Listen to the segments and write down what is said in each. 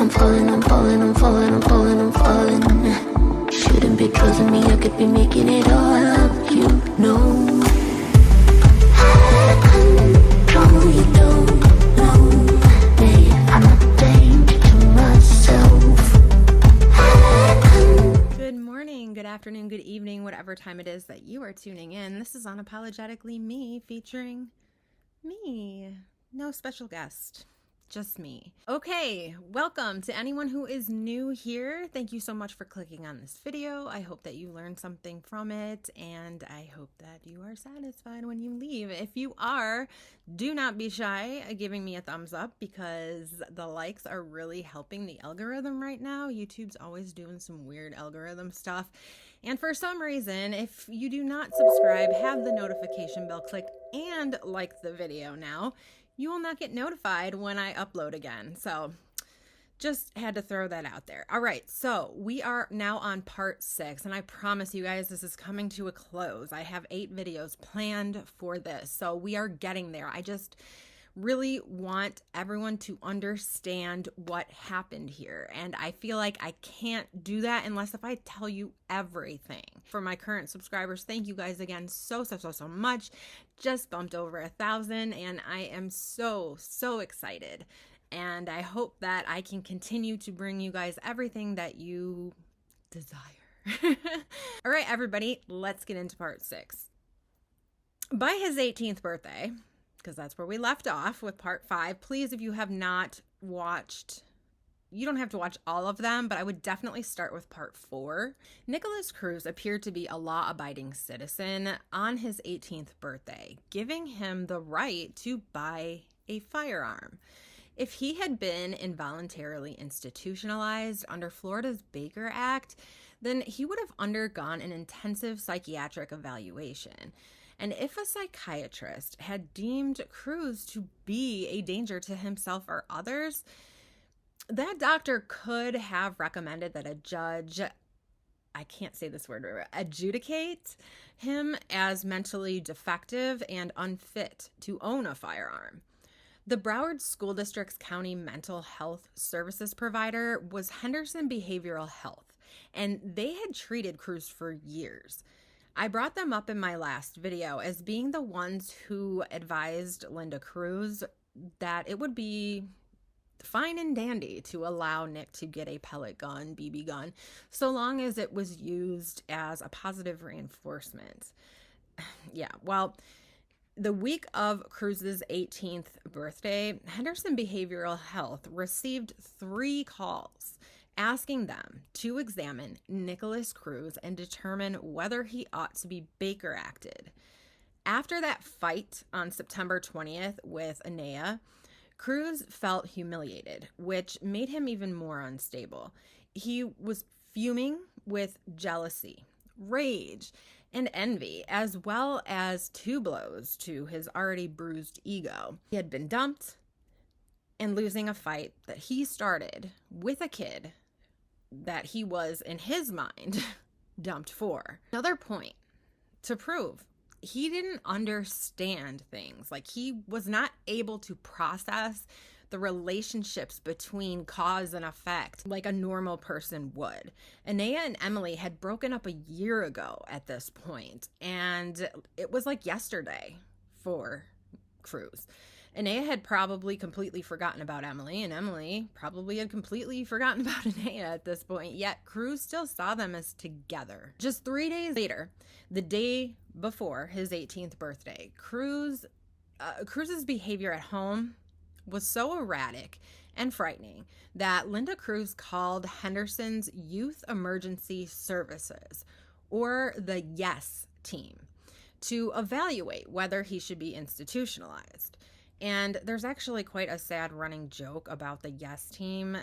I'm falling, I'm falling, I'm falling, I'm falling, I'm falling. Shouldn't be trusting me, I could be making it all up, you know. I control, you don't know me. I'm a danger to myself. Good morning, good afternoon, good evening, whatever time it is that you are tuning in. This is Unapologetically Me, featuring me. No special guest, just me. Okay, welcome to anyone who is new here. Thank you so much for clicking on this video. I hope that you learned something from it, and I hope that you are satisfied when you leave. If you are, do not be shy giving me a thumbs up, because the likes are really helping the algorithm right now. YouTube's always doing some weird algorithm stuff. And for some reason, if you do not subscribe, have the notification bell clicked, and like the video now, you will not get notified when I upload again. So just had to throw that out there. All right, so we are now on part 6, and I promise you guys this is coming to a close. I have 8 videos planned for this, so we are getting there. I just really want everyone to understand what happened here, and I feel like I can't do that unless if I tell you everything. For my current subscribers, thank you guys again so much. Just bumped over 1,000, and I am so excited, and I hope that I can continue to bring you guys everything that you desire. All right, everybody, let's get into part 6. By his 18th birthday, because that's where we left off with part 5. Please, if you have not watched, you don't have to watch all of them, but I would definitely start with part 4. Nikolas Cruz appeared to be a law-abiding citizen on his 18th birthday, giving him the right to buy a firearm. If he had been involuntarily institutionalized under Florida's Baker Act, then he would have undergone an intensive psychiatric evaluation. And if a psychiatrist had deemed Cruz to be a danger to himself or others, that doctor could have recommended that a judge, I can't say this word, adjudicate him as mentally defective and unfit to own a firearm. The Broward School District's county mental health services provider was Henderson Behavioral Health, and they had treated Cruz for years. I brought them up in my last video as being the ones who advised Linda Cruz that it would be fine and dandy to allow Nick to get a pellet gun, BB gun, so long as it was used as a positive reinforcement. Yeah, well, the week of Cruz's 18th birthday, Henderson Behavioral Health received 3 calls asking them to examine Nikolas Cruz and determine whether he ought to be Baker Acted. After that fight on September 20th with Anaya, Cruz felt humiliated, which made him even more unstable. He was fuming with jealousy, rage, and envy, as well as 2 blows to his already bruised ego. He had been dumped and losing a fight that he started with a kid that he was, in his mind, dumped for. Another point to prove he didn't understand things. Like, he was not able to process the relationships between cause and effect like a normal person would. Anaya and Emily had broken up a year ago at this point, and it was like yesterday for Cruz. Anaya had probably completely forgotten about Emily, and Emily probably had completely forgotten about Anaya at this point, yet Cruz still saw them as together. Just 3 days later, the day before his 18th birthday, Cruz's behavior at home was so erratic and frightening that Linda Cruz called Henderson's Youth Emergency Services, or the YES team, to evaluate whether he should be institutionalized. And there's actually quite a sad running joke about the YES team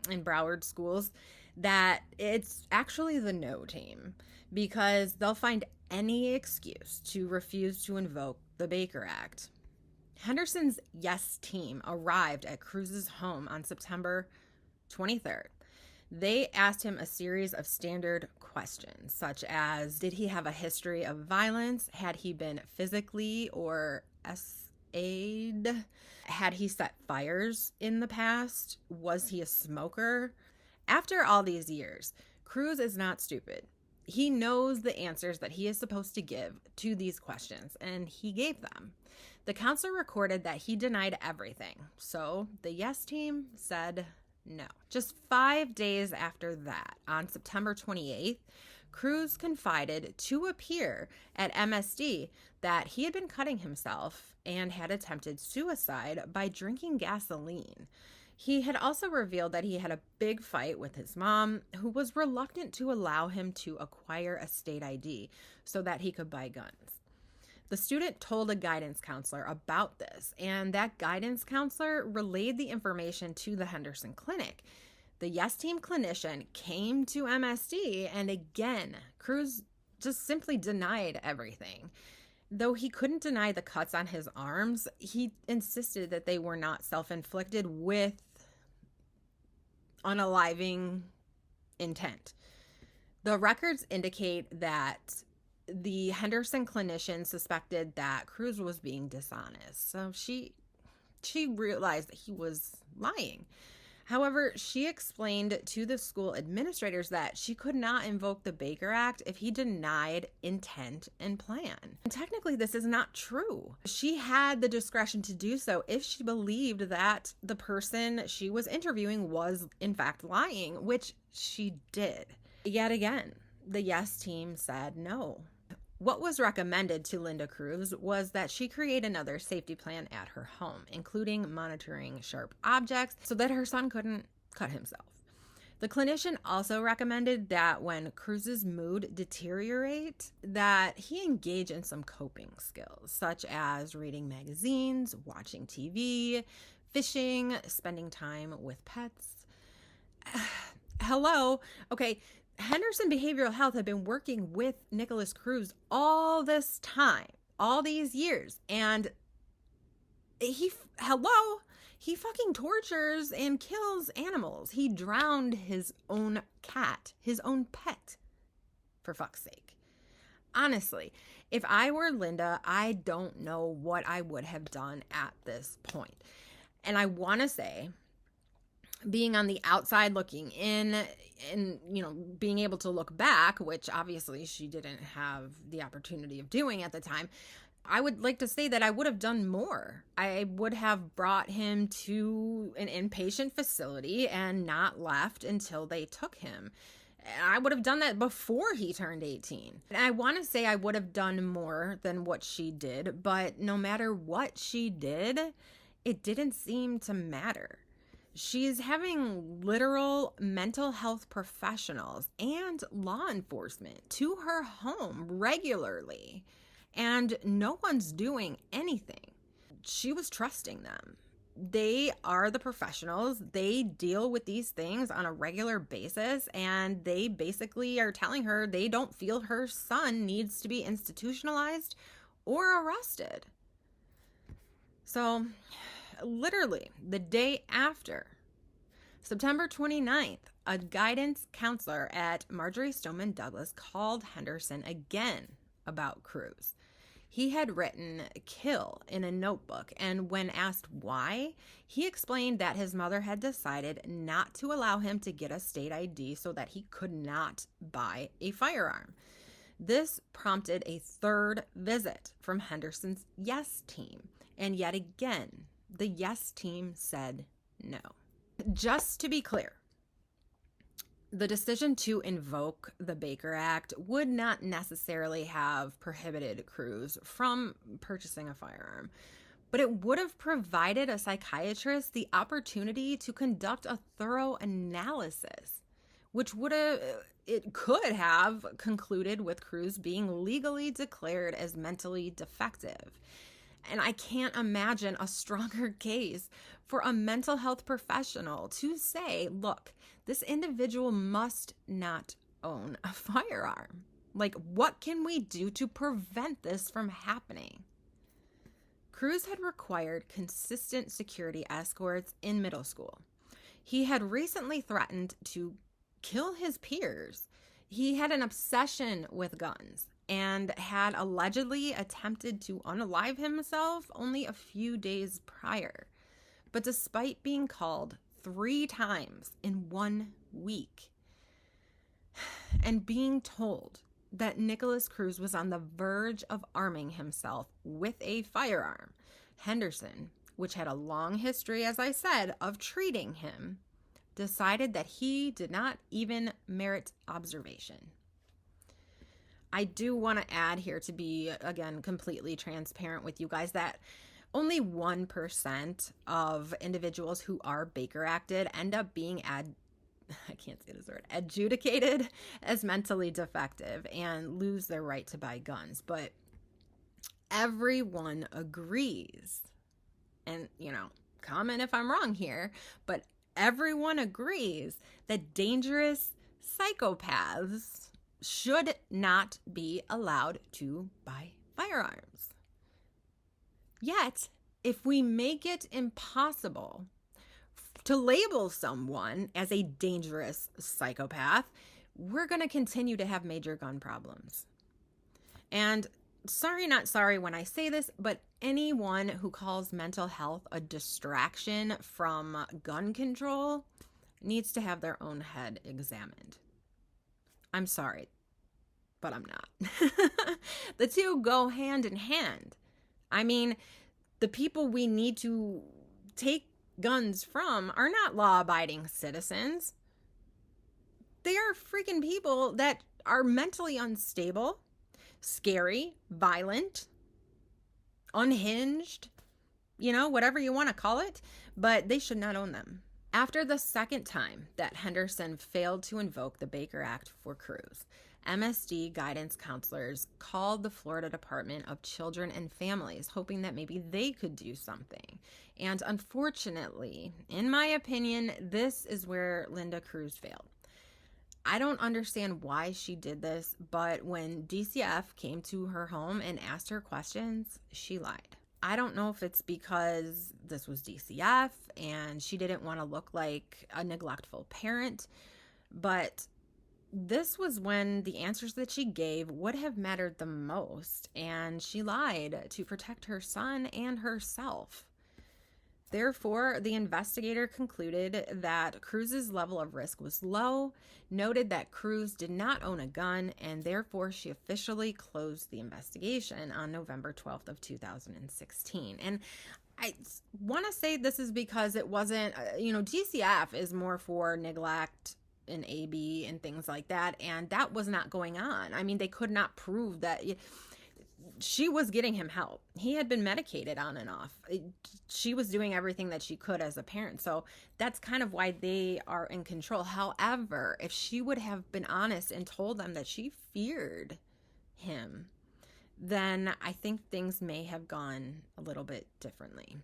in Broward schools, that it's actually the no team, because they'll find any excuse to refuse to invoke the Baker Act. Henderson's YES team arrived at Cruz's home on September 23rd. They asked him a series of standard questions, such as, did he have a history of violence? Had he been physically or aid? Had he set fires in the past? Was he a smoker? After all these years, Cruz is not stupid. He knows the answers that he is supposed to give to these questions, and he gave them. The counselor recorded that he denied everything, so the yes team said no. Just 5 days after that, on September 28th, Cruz confided to a peer at MSD that he had been cutting himself and had attempted suicide by drinking gasoline. He had also revealed that he had a big fight with his mom, who was reluctant to allow him to acquire a state ID so that he could buy guns. The student told a guidance counselor about this, and that guidance counselor relayed the information to the Henderson Clinic. The Yes Team clinician came to MSD, and again, Cruz just simply denied everything. Though he couldn't deny the cuts on his arms, he insisted that they were not self-inflicted with unaliving intent. The records indicate that the Henderson clinician suspected that Cruz was being dishonest, so she realized that he was lying. However, she explained to the school administrators that she could not invoke the Baker Act if he denied intent and plan. And technically, this is not true. She had the discretion to do so if she believed that the person she was interviewing was, in fact, lying, which she did. Yet again, the Yes Team said no. What was recommended to Linda Cruz was that she create another safety plan at her home, including monitoring sharp objects so that her son couldn't cut himself. The clinician also recommended that when Cruz's mood deteriorate, that he engage in some coping skills, such as reading magazines, watching TV, fishing, spending time with pets. Hello. Okay. Henderson Behavioral Health had been working with Nikolas Cruz all this time, all these years, and he fucking tortures and kills animals. He drowned his own cat, his own pet, for fuck's sake. Honestly, if I were Linda, I don't know what I would have done at this point. And I want to say, being on the outside looking in and, being able to look back, which obviously she didn't have the opportunity of doing at the time, I would like to say that I would have done more. I would have brought him to an inpatient facility and not left until they took him. I would have done that before he turned 18. And I want to say I would have done more than what she did, but no matter what she did, it didn't seem to matter. She's having literal mental health professionals and law enforcement to her home regularly, and no one's doing anything. She was trusting them. They are the professionals. They deal with these things on a regular basis, and they basically are telling her they don't feel her son needs to be institutionalized or arrested. So, literally, the day after, September 29th, a guidance counselor at Marjorie Stoneman Douglas called Henderson again about Cruz. He had written "kill" in a notebook, and when asked why, he explained that his mother had decided not to allow him to get a state ID so that he could not buy a firearm. This prompted a third visit from Henderson's Yes Team, and yet again, the Yes Team said no. Just to be clear, the decision to invoke the Baker Act would not necessarily have prohibited Cruz from purchasing a firearm, but it would have provided a psychiatrist the opportunity to conduct a thorough analysis, which could have concluded with Cruz being legally declared as mentally defective. And I can't imagine a stronger case for a mental health professional to say, look, this individual must not own a firearm. Like, what can we do to prevent this from happening? Cruz had required consistent security escorts in middle school. He had recently threatened to kill his peers. He had an obsession with guns, and had allegedly attempted to unalive himself only a few days prior. But despite being called 3 times in 1 week and being told that Nikolas Cruz was on the verge of arming himself with a firearm, Henderson, which had a long history, as I said, of treating him, decided that he did not even merit observation. I do want to add here, to be, again, completely transparent with you guys, that only 1% of individuals who are Baker acted end up being adjudicated as mentally defective and lose their right to buy guns. But everyone agrees, and, comment if I'm wrong here, but everyone agrees that dangerous psychopaths should not be allowed to buy firearms. Yet, if we make it impossible to label someone as a dangerous psychopath, we're going to continue to have major gun problems. And sorry, not sorry when I say this, but anyone who calls mental health a distraction from gun control needs to have their own head examined. I'm sorry, but I'm not. The two go hand in hand. I mean, the people we need to take guns from are not law-abiding citizens. They are freaking people that are mentally unstable, scary, violent, unhinged, whatever you want to call it, but they should not own them. After the second time that Henderson failed to invoke the Baker Act for Cruz, MSD guidance counselors called the Florida Department of Children and Families, hoping that maybe they could do something. And unfortunately, in my opinion, this is where Linda Cruz failed. I don't understand why she did this, but when DCF came to her home and asked her questions, she lied. I don't know if it's because this was DCF and she didn't want to look like a neglectful parent, but this was when the answers that she gave would have mattered the most, and she lied to protect her son and herself. Therefore, the investigator concluded that Cruz's level of risk was low, noted that Cruz did not own a gun, and therefore she officially closed the investigation on November 12th of 2016. And I want to say this is because it wasn't, DCF is more for neglect and AB and things like that, and that was not going on. I mean, they could not prove that she was getting him help. He had been medicated on and off. She was doing everything that she could as a parent. So that's kind of why they are in control. However, if she would have been honest and told them that she feared him, then I think things may have gone a little bit differently.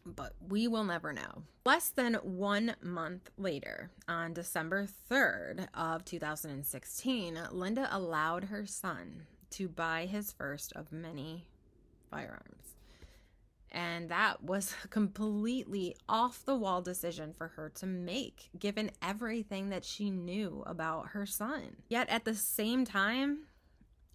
But we will never know. Less than 1 month later, on December 3rd of 2016, Linda allowed her son to buy his first of many firearms. And that was a completely off-the-wall decision for her to make, given everything that she knew about her son. Yet at the same time,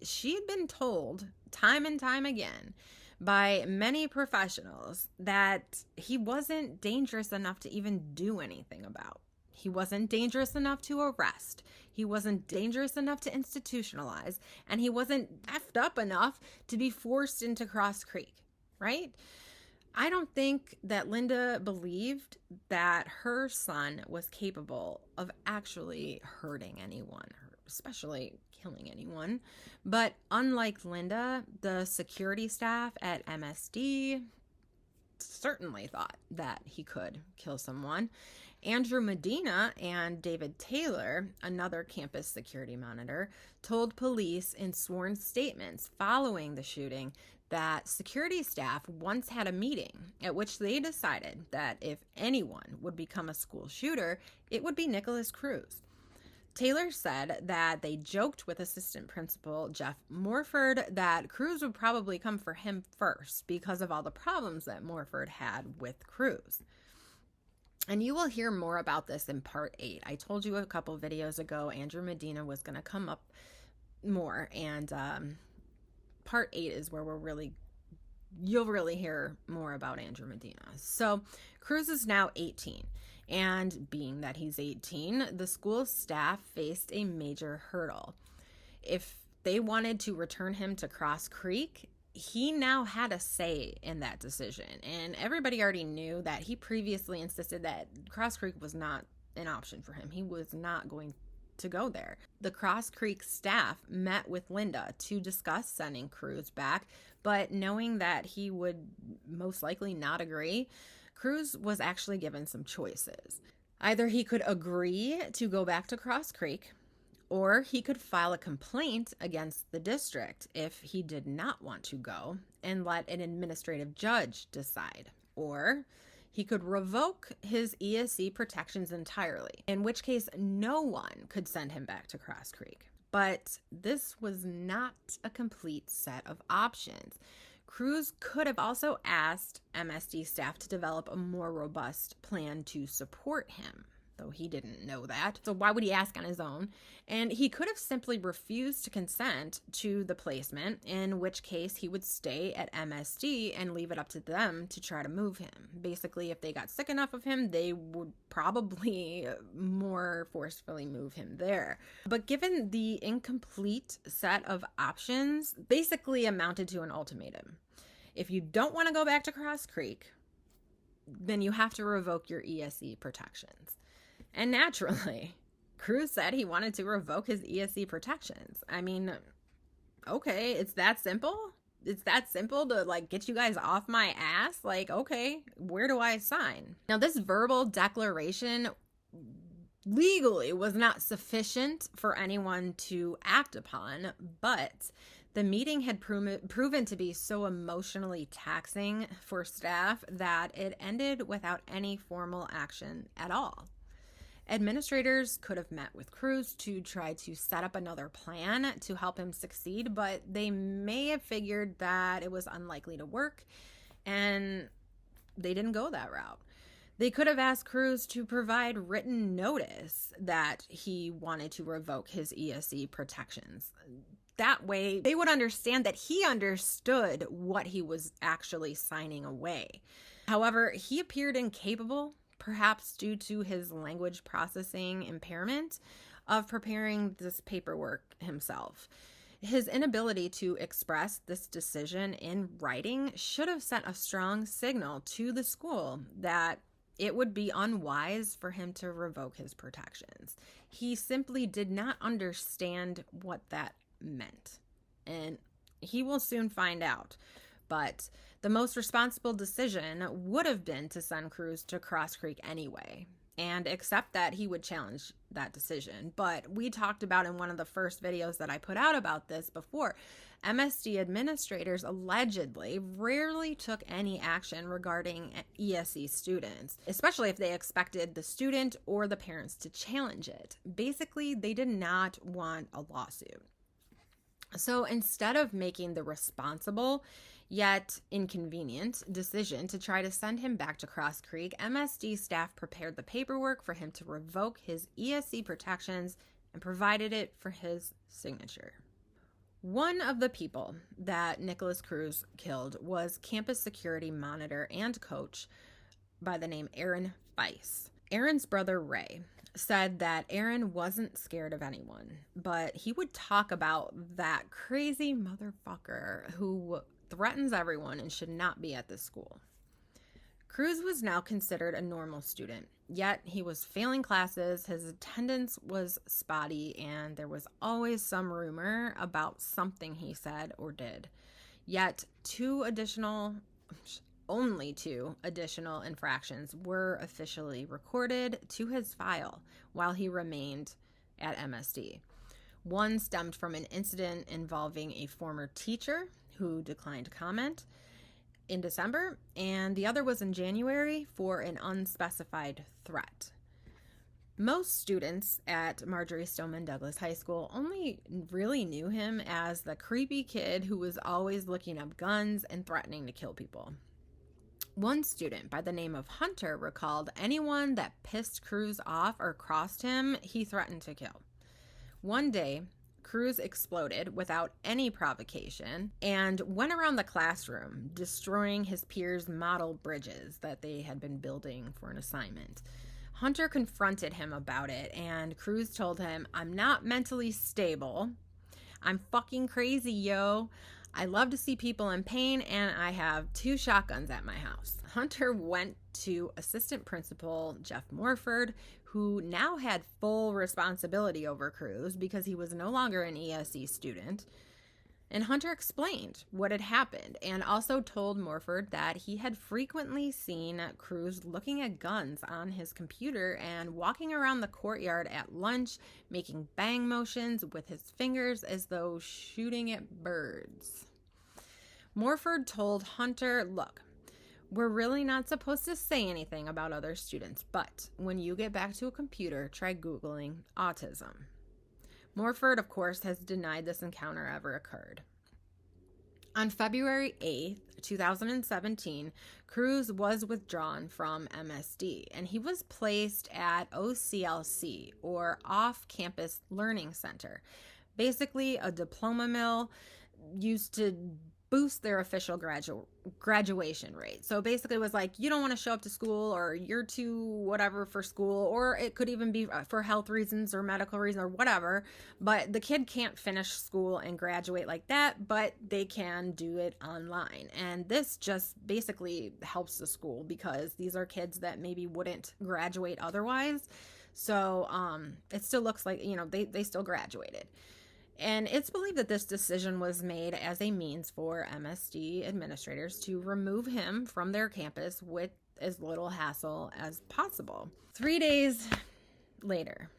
she had been told time and time again by many professionals that he wasn't dangerous enough to even do anything about. He wasn't dangerous enough to arrest. He wasn't dangerous enough to institutionalize. And he wasn't effed up enough to be forced into Cross Creek, right? I don't think that Linda believed that her son was capable of actually hurting anyone, especially killing anyone. But unlike Linda, the security staff at MSD certainly thought that he could kill someone. Andrew Medina and David Taylor, another campus security monitor, told police in sworn statements following the shooting that security staff once had a meeting at which they decided that if anyone would become a school shooter, it would be Nikolas Cruz. Taylor said that they joked with assistant principal Jeff Morford that Cruz would probably come for him first because of all the problems that Morford had with Cruz. And you will hear more about this in part 8. I told you a couple videos ago Andrew Medina was going to come up more. And part 8 is where you'll really hear more about Andrew Medina. So Cruz is now 18. And being that he's 18, the school staff faced a major hurdle. If they wanted to return him to Cross Creek, he now had a say in that decision. And everybody already knew that he previously insisted that Cross Creek was not an option for him. He was not going to go there. The Cross Creek staff met with Linda to discuss sending Cruz back, but knowing that he would most likely not agree, Cruz was actually given some choices. Either he could agree to go back to Cross Creek, or he could file a complaint against the district if he did not want to go and let an administrative judge decide. Or he could revoke his ESC protections entirely, in which case no one could send him back to Cross Creek. But this was not a complete set of options. Cruz could have also asked MSD staff to develop a more robust plan to support him, though he didn't know that. So why would he ask on his own? And he could have simply refused to consent to the placement, in which case he would stay at MSD and leave it up to them to try to move him. Basically, if they got sick enough of him, they would probably more forcefully move him there. But given the incomplete set of options, basically amounted to an ultimatum. If you don't want to go back to Cross Creek, then you have to revoke your ESC protections. And naturally, Cruz said he wanted to revoke his ESC protections. I mean, okay, it's that simple? It's that simple to, like, get you guys off my ass? Like, okay, where do I sign? Now, this verbal declaration legally was not sufficient for anyone to act upon, but the meeting had proven to be so emotionally taxing for staff that it ended without any formal action at all. Administrators could have met with Cruz to try to set up another plan to help him succeed, but they may have figured that it was unlikely to work, and they didn't go that route. They could have asked Cruz to provide written notice that he wanted to revoke his ESC protections. That way, they would understand that he understood what he was actually signing away. However, he appeared incapable, perhaps due to his language processing impairment, of preparing this paperwork himself. His inability to express this decision in writing should have sent a strong signal to the school that it would be unwise for him to revoke his protections. He simply did not understand what that meant, and he will soon find out. But the most responsible decision would have been to send Cruz to Cross Creek anyway, and accept that he would challenge that decision. But we talked about in one of the first videos that I put out about this before, MSD administrators allegedly rarely took any action regarding ESC students, especially if they expected the student or the parents to challenge it. Basically, they did not want a lawsuit. So instead of making the responsible yet inconvenient decision to try to send him back to Cross Creek, MSD staff prepared the paperwork for him to revoke his ESC protections and provided it for his signature. One of the people that Nikolas Cruz killed was campus security monitor and coach by the name Aaron Weiss. Aaron's brother Ray said that Aaron wasn't scared of anyone, but he would talk about that crazy motherfucker who threatens everyone and should not be at this school. Cruz was now considered a normal student, yet he was failing classes, his attendance was spotty, and there was always some rumor about something he said or did. Yet only two additional infractions were officially recorded to his file while he remained at MSD. One stemmed from an incident involving a former teacher who declined comment in December, and the other was in January for an unspecified threat. Most students at Marjory Stoneman Douglas High School only really knew him as the creepy kid who was always looking up guns and threatening to kill people. One student by the name of Hunter recalled anyone that pissed Cruz off or crossed him, he threatened to kill. One day, Cruz exploded without any provocation and went around the classroom, destroying his peers' model bridges that they had been building for an assignment. Hunter confronted him about it, and Cruz told him, "I'm not mentally stable. I'm fucking crazy, yo. I love to see people in pain, and I have 2 shotguns at my house." Hunter went to assistant principal Jeff Morford, who now had full responsibility over Cruz because he was no longer an ESE student. And Hunter explained what had happened and also told Morford that he had frequently seen Cruz looking at guns on his computer and walking around the courtyard at lunch, making bang motions with his fingers as though shooting at birds. Morford told Hunter, "Look, we're really not supposed to say anything about other students, but when you get back to a computer, try Googling autism." Morford, of course, has denied this encounter ever occurred. On February 8th, 2017, Cruz was withdrawn from MSD, and he was placed at OCLC, or Off-Campus Learning Center, basically a diploma mill used to boost their official graduation rate. So basically it was like, you don't want to show up to school, or you're too whatever for school, or it could even be for health reasons or medical reasons or whatever, but the kid can't finish school and graduate like that, but they can do it online. And this just basically helps the school because these are kids that maybe wouldn't graduate otherwise. So it still looks like, they still graduated. And it's believed that this decision was made as a means for MSD administrators to remove him from their campus with as little hassle as possible. 3 days later,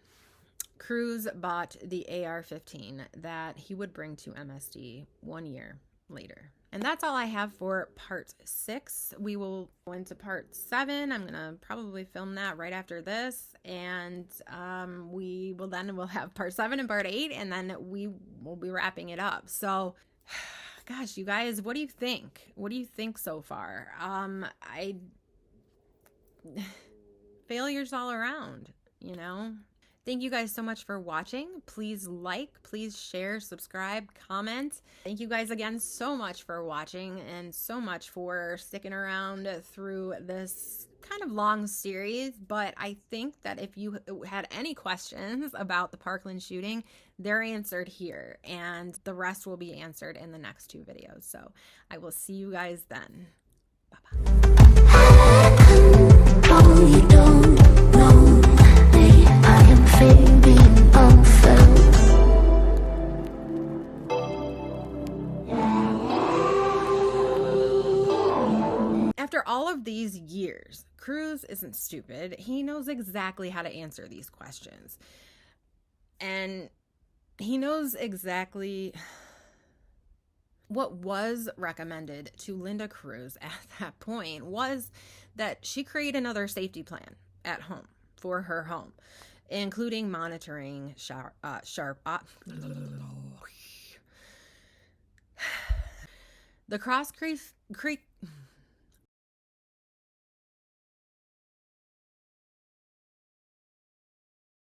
Cruz bought the AR-15 that he would bring to MSD 1 year later. And that's all I have for part 6. We will go into part 7. I'm going to probably film that right after this. And we'll have part 7 and part 8, and then we will be wrapping it up. So, gosh, you guys, what do you think? What do you think so far? Failures all around, Thank you guys so much for watching. Please like, please share, subscribe, comment. Thank you guys again so much for watching and so much for sticking around through this kind of long series. But I think that if you had any questions about the Parkland shooting, they're answered here, and the rest will be answered in the next 2 videos. So I will see you guys then. Bye-bye. Oh, you don't know me. I am fading unfelt. After all of these years, Cruz isn't stupid. He knows exactly how to answer these questions. And he knows exactly what was recommended to Linda Cruz at that point was that she create another safety plan at home for her home, including monitoring the Cross Creek